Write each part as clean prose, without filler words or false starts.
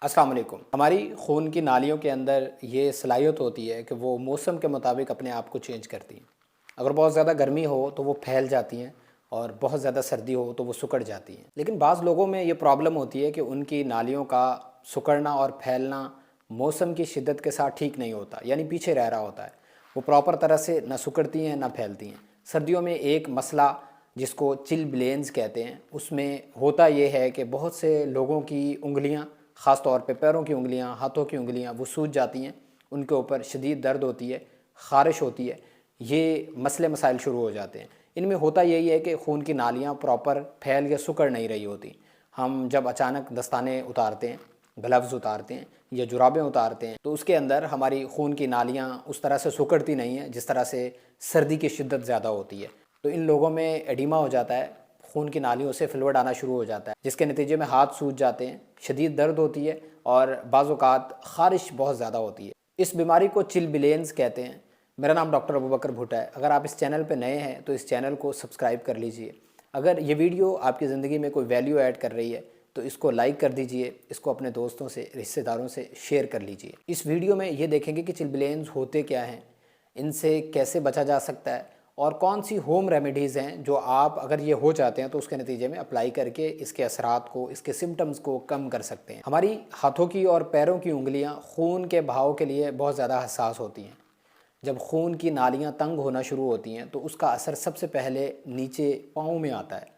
अस्सलाम वालेकुम। हमारी खून की नालियों के अंदर ये सलाहियत होती है कि वो मौसम के मुताबिक अपने आप को चेंज करती हैं। अगर बहुत ज़्यादा गर्मी हो तो वो फैल जाती हैं और बहुत ज़्यादा सर्दी हो तो वो सिकुड़ जाती हैं। लेकिन बाज़ लोगों में ये प्रॉब्लम होती है कि उनकी नालियों का सिकुड़ना और फैलना मौसम की शिद्दत के साथ ठीक नहीं होता, यानी पीछे रह रहा होता है। वो प्रॉपर तरह से ना सिकुड़ती हैं ना फैलती हैं। सर्दियों में एक मसला जिसको चिल ब्लेंस कहते हैं, उसमें होता ये है कि बहुत से लोगों की उंगलियां, ख़ास तौर पे पैरों की उंगलियां, हाथों की उंगलियां वो सूज जाती हैं, उनके ऊपर शदीद दर्द होती है, ख़ारिश होती है। ये मसले मसाइल शुरू हो जाते हैं। इनमें होता यही है कि खून की नालियाँ प्रॉपर फैल के सिकुड़ नहीं रही होती। हम जब अचानक दस्ताने उतारते हैं, ग्लव्स उतारते हैं या जुराबें उतारते हैं, तो उसके अंदर हमारी खून की नालियाँ उस तरह से सिकुड़ती नहीं हैं जिस तरह से सर्दी की शिद्दत ज़्यादा होती है। तो इन लोगों में एडिमा हो जाता है, खून की नालियों से फ्लूइड आना शुरू हो जाता है, जिसके नतीजे में हाथ सूज जाते हैं, शदीद दर्द होती है और बाज़ औक़ात ख़ारिश बहुत ज़्यादा होती है। इस बीमारी को चिल ब्लेंस कहते हैं। मेरा नाम डॉक्टर अबू बकर भुट्टा है। अगर आप इस चैनल पर नए हैं तो इस चैनल को सब्सक्राइब कर लीजिए। अगर ये वीडियो आपकी ज़िंदगी में कोई वैल्यू ऐड कर रही है तो इसको लाइक कर दीजिए, इसको अपने दोस्तों से, रिश्तेदारों से शेयर कर लीजिए। इस वीडियो में ये देखेंगे कि चिल ब्लेंस होते क्या हैं, इनसे कैसे बचा जा सकता है और कौन सी होम रेमेडीज़ हैं जो आप अगर ये हो जाते हैं तो उसके नतीजे में अप्लाई करके इसके असरात को, इसके सिम्टम्स को कम कर सकते हैं। हमारी हाथों की और पैरों की उंगलियां खून के बहाव के लिए बहुत ज़्यादा हसास होती हैं। जब खून की नालियां तंग होना शुरू होती हैं तो उसका असर सबसे पहले नीचे पाँव में आता है।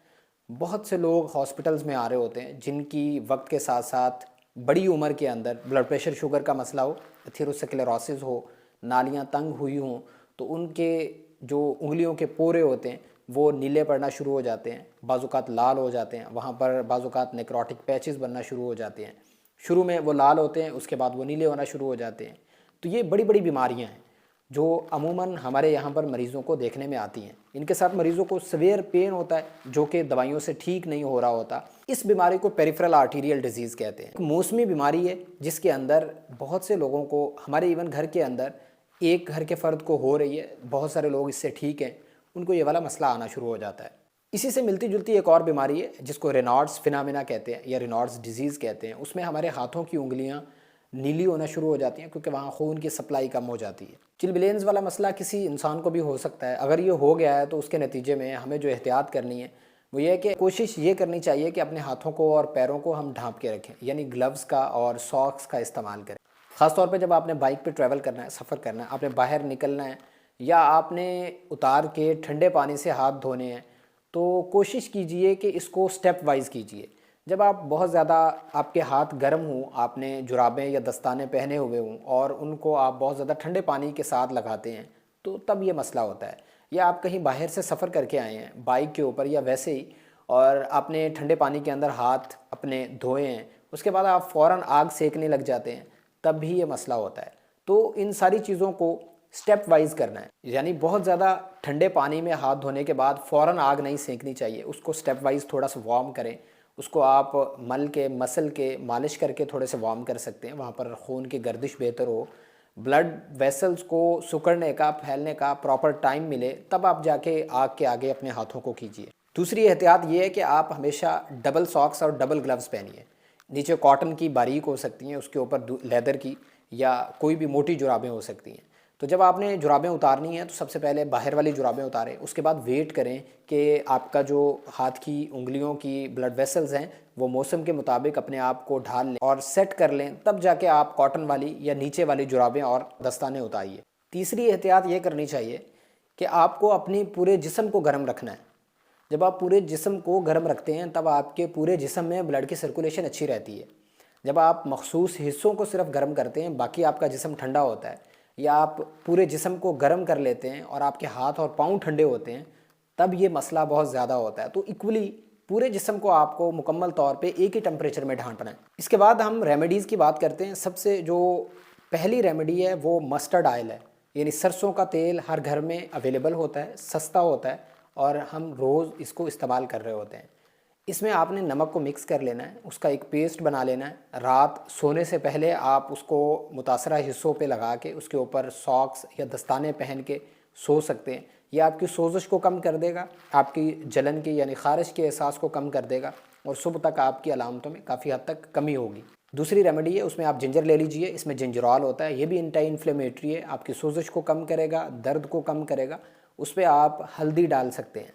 बहुत से लोग हॉस्पिटल्स में आ रहे होते हैं जिनकी वक्त के साथ साथ बड़ी उम्र के अंदर ब्लड प्रेशर, शुगर का मसला हो, एथेरोस्क्लेरोसिस हो, नालियां तंग हुई हों, तो उनके जो उंगलियों के पोरे होते हैं वो नीले पड़ना शुरू हो जाते हैं, बाज़ात लाल हो जाते हैं, वहाँ पर बाज़ात नेक्रोटिक पैचेस बनना शुरू हो जाते हैं। शुरू में वो लाल होते हैं, उसके बाद वो नीले होना शुरू हो जाते हैं। तो ये बड़ी बड़ी बीमारियाँ हैं जो अमूमन हमारे यहाँ पर मरीज़ों को देखने में आती हैं। इनके साथ मरीज़ों को सीवियर पेन होता है जो कि दवाइयों से ठीक नहीं हो रहा होता। इस बीमारी को पेरिफेरल आर्टीरियल डिजीज़ कहते हैं। एक मौसमी बीमारी है जिसके अंदर बहुत से लोगों को, हमारे इवन घर के अंदर एक घर के फ़र्द को हो रही है, बहुत सारे लोग इससे ठीक हैं, उनको ये वाला मसला आना शुरू हो जाता है। इसी से मिलती जुलती एक और बीमारी है जिसको रेनॉल्ड्स फिनोमेना कहते हैं या रेनॉल्ड्स डिजीज़ कहते हैं। उसमें हमारे हाथों की उंगलियां नीली होना शुरू हो जाती हैं क्योंकि वहाँ खून की सप्लाई कम हो जाती है। चिल ब्लेंस वाला मसला किसी इंसान को भी हो सकता है। अगर ये हो गया है तो उसके नतीजे में हमें जो एहतियात करनी है वो ये है कि कोशिश ये करनी चाहिए कि अपने हाथों को और पैरों को हम ढांप के रखें, यानी ग्लव्स का और सॉक्स का इस्तेमाल करें। ख़ास तौर पे जब आपने बाइक पे ट्रैवल करना है, सफ़र करना है, आपने बाहर निकलना है या आपने उतार के ठंडे पानी से हाथ धोने हैं, तो कोशिश कीजिए कि इसको स्टेप वाइज़ कीजिए। जब आप बहुत ज़्यादा, आपके हाथ गर्म हों, आपने जुराबें या दस्ताने पहने हुए हों और उनको आप बहुत ज़्यादा ठंडे पानी के साथ लगाते हैं तो तब ये मसला होता है। या आप कहीं बाहर से सफ़र करके आए हैं बाइक के ऊपर या वैसे ही, और आपने ठंडे पानी के अंदर हाथ अपने धोए हैं, उसके बाद आप फ़ौरन आग सेकने लग जाते हैं, तब भी ये मसला होता है। तो इन सारी चीज़ों को स्टेप वाइज़ करना है, यानी बहुत ज़्यादा ठंडे पानी में हाथ धोने के बाद फ़ौरन आग नहीं सेकनी चाहिए, उसको स्टेप वाइज़ थोड़ा सा वार्म करें। उसको आप मसल के मालिश करके थोड़े से वार्म कर सकते हैं, वहाँ पर खून की गर्दिश बेहतर हो, ब्लड वेसल्स को सिकुड़ने का, फैलने का प्रॉपर टाइम मिले, तब आप जाके आग के आगे अपने हाथों को कीजिए। दूसरी एहतियात ये है कि आप हमेशा डबल सॉक्स और डबल ग्लव्स पहनिए। नीचे कॉटन की बारीक हो सकती हैं, उसके ऊपर लेदर की या कोई भी मोटी जुराबें हो सकती हैं। तो जब आपने जुराबें उतारनी हैं तो सबसे पहले बाहर वाली जुराबें उतारें, उसके बाद वेट करें कि आपका जो हाथ की उंगलियों की ब्लड वेसल्स हैं वो मौसम के मुताबिक अपने आप को ढाल लें और सेट कर लें, तब जाके आप कॉटन वाली या नीचे वाली जुराबें और दस्ताने उतारिए। तीसरी एहतियात ये करनी चाहिए कि आपको अपनी पूरे जिस्म को गर्म रखना है। जब आप पूरे जिस्म को गर्म रखते हैं तब आपके पूरे जिस्म में ब्लड की सर्कुलेशन अच्छी रहती है। जब आप मखसूस हिस्सों को सिर्फ गर्म करते हैं, बाकी आपका जिस्म ठंडा होता है, या आप पूरे जिस्म को गर्म कर लेते हैं और आपके हाथ और पाँव ठंडे होते हैं, तब ये मसला बहुत ज़्यादा होता है। तो इक्वली पूरे जिस्म को आपको मुकम्मल तौर पे एक ही टेम्परेचर में ढांपना है। इसके बाद हम रेमेडीज़ की बात करते हैं। सबसे जो पहली रेमेडी है वो मस्टर्ड ऑयल है, यानी सरसों का तेल हर घर में अवेलेबल होता है, सस्ता होता है और हम रोज़ इसको इस्तेमाल कर रहे होते हैं। इसमें आपने नमक को मिक्स कर लेना है, उसका एक पेस्ट बना लेना है। रात सोने से पहले आप उसको मुतासरा हिस्सों पे लगा के उसके ऊपर सॉक्स या दस्ताने पहन के सो सकते हैं। यह आपकी सोजिश को कम कर देगा, आपकी जलन की यानी ख़ारिश के एहसास को कम कर देगा और सुबह तक आपकी अलामतों में काफ़ी हद तक कमी होगी। दूसरी रेमेडी है, उसमें आप जिंजर ले लीजिए, इसमें जिंजरॉल होता है, ये भी एंटी इन्फ्लेमेटरी है, आपकी सोजिश को कम करेगा, दर्द को कम करेगा। उस पर आप हल्दी डाल सकते हैं,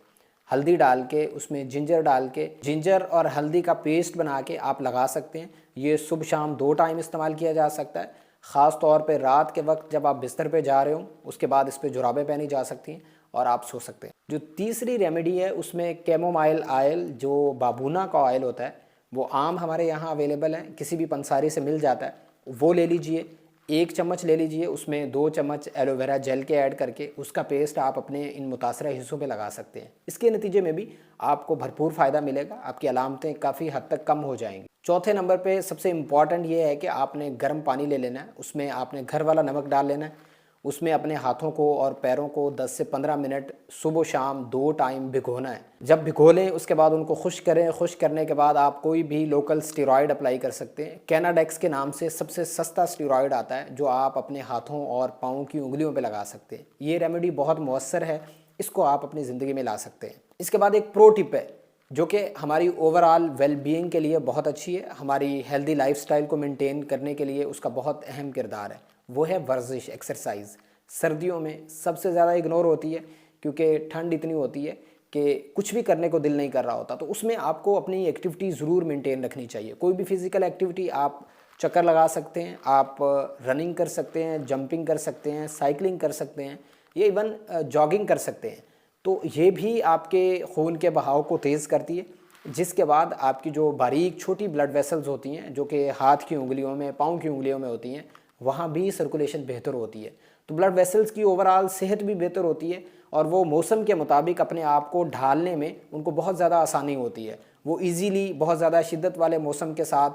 हल्दी डाल के उसमें जिंजर डाल के जिंजर और हल्दी का पेस्ट बना के आप लगा सकते हैं। ये सुबह शाम 2 टाइम इस्तेमाल किया जा सकता है। ख़ास तौर पे रात के वक्त जब आप बिस्तर पे जा रहे हो, उसके बाद इस पर जुराबें पहनी जा सकती हैं और आप सो सकते हैं। जो तीसरी रेमेडी है उसमें कैमोमाइल ऑयल, जो बाबूना का ऑयल होता है, वो आम हमारे यहाँ अवेलेबल है, किसी भी पंसारी से मिल जाता है, वो ले लीजिए। 1 चम्मच ले लीजिए, उसमें 2 चम्मच एलोवेरा जेल के ऐड करके उसका पेस्ट आप अपने इन मुतासरा हिस्सों पे लगा सकते हैं। इसके नतीजे में भी आपको भरपूर फ़ायदा मिलेगा, आपकी अलामतें काफ़ी हद तक कम हो जाएंगी। चौथे नंबर पे सबसे इम्पॉर्टेंट ये है कि आपने गर्म पानी ले लेना है, उसमें आपने घर वाला नमक डाल लेना है, उसमें अपने हाथों को और पैरों को 10 से 15 मिनट सुबह शाम 2 टाइम भिगोना है। जब भिगो लें उसके बाद उनको खुश्क करें, खुश्क करने के बाद आप कोई भी लोकल स्टेरॉयड अप्लाई कर सकते हैं। कैनाडेक्स के नाम से सबसे सस्ता स्टेरॉयड आता है, जो आप अपने हाथों और पाँव की उंगलियों पे लगा सकते हैं। ये रेमेडी बहुत मौसर है, इसको आप अपनी ज़िंदगी में ला सकते हैं। इसके बाद एक प्रो टिप है जो कि हमारी ओवरऑल वेल बीइंग के लिए बहुत अच्छी है, हमारी हेल्दी लाइफस्टाइल को मेंटेन करने के लिए उसका बहुत अहम किरदार है। वो है वर्जिश, एक्सरसाइज। सर्दियों में सबसे ज़्यादा इग्नोर होती है क्योंकि ठंड इतनी होती है कि कुछ भी करने को दिल नहीं कर रहा होता, तो उसमें आपको अपनी एक्टिविटी ज़रूर मेंटेन रखनी चाहिए। कोई भी फिज़िकल एक्टिविटी, आप चक्कर लगा सकते हैं, आप रनिंग कर सकते हैं, जंपिंग कर सकते हैं, साइकिलिंग कर सकते हैं, ये इवन जॉगिंग कर सकते हैं। तो ये भी आपके खून के बहाव को तेज़ करती है, जिसके बाद आपकी जो बारीक छोटी ब्लड वेसल्स होती हैं, जो कि हाथ की उंगलियों में, पाँव की उंगलियों में होती हैं, वहाँ भी सर्कुलेशन बेहतर होती है। तो ब्लड वेसल्स की ओवरऑल सेहत भी बेहतर होती है और वो मौसम के मुताबिक अपने आप को ढालने में उनको बहुत ज़्यादा आसानी होती है। वो इजीली बहुत ज़्यादा शिद्दत वाले मौसम के साथ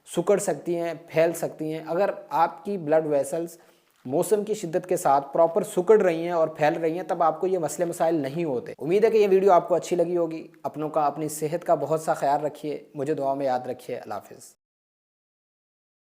सिकुड़ सकती हैं, फैल सकती हैं। अगर आपकी ब्लड वेसल्स मौसम की शिद्दत के साथ प्रॉपर सिकुड़ रही हैं और फैल रही हैं, तब आपको ये मसले मसाइल नहीं होते। उम्मीद है कि ये वीडियो आपको अच्छी लगी होगी। अपनों का, अपनी सेहत का बहुत सा ख्याल रखिए, मुझे दुआ में याद रखिए। अल्लाह हाफ़िज़।